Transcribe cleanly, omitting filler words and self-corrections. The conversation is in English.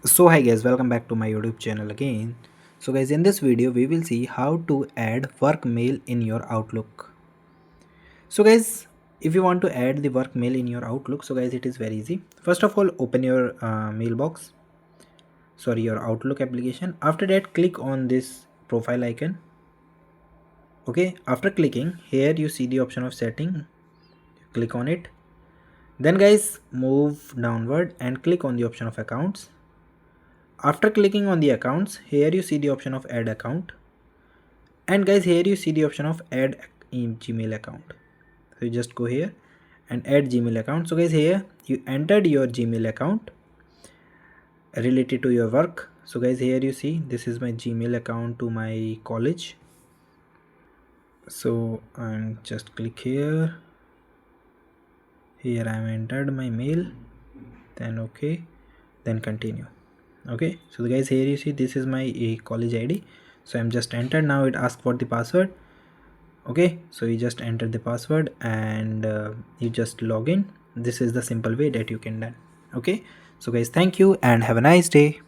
So hi guys, welcome back to my YouTube channel again. So guys, in this video we will see how to add work mail in your Outlook. So guys, if you want to add the work mail in your Outlook, so guys it is very easy. First of all, open your mailbox, sorry, your Outlook application. After that, click on this profile icon. Okay, after clicking here you see the option of setting. Click on it. Then guys, move downward and click on the option of accounts. After clicking on the accounts, here you see the option of add account. And guys, here you see the option of add Gmail account. So you just go here and add Gmail account. So guys, here you entered your Gmail account related to your work. So guys, here you see this is my Gmail account to my college. So I'm just click here. Here I'm entered my mail. Then okay, then continue. Okay, so guys, here you see this is my college ID. So I'm just entered. Now it asks for the password. Okay, so you just enter the password and you just log in. This is the simple way that you can done. Okay, so guys, thank you and have a nice day.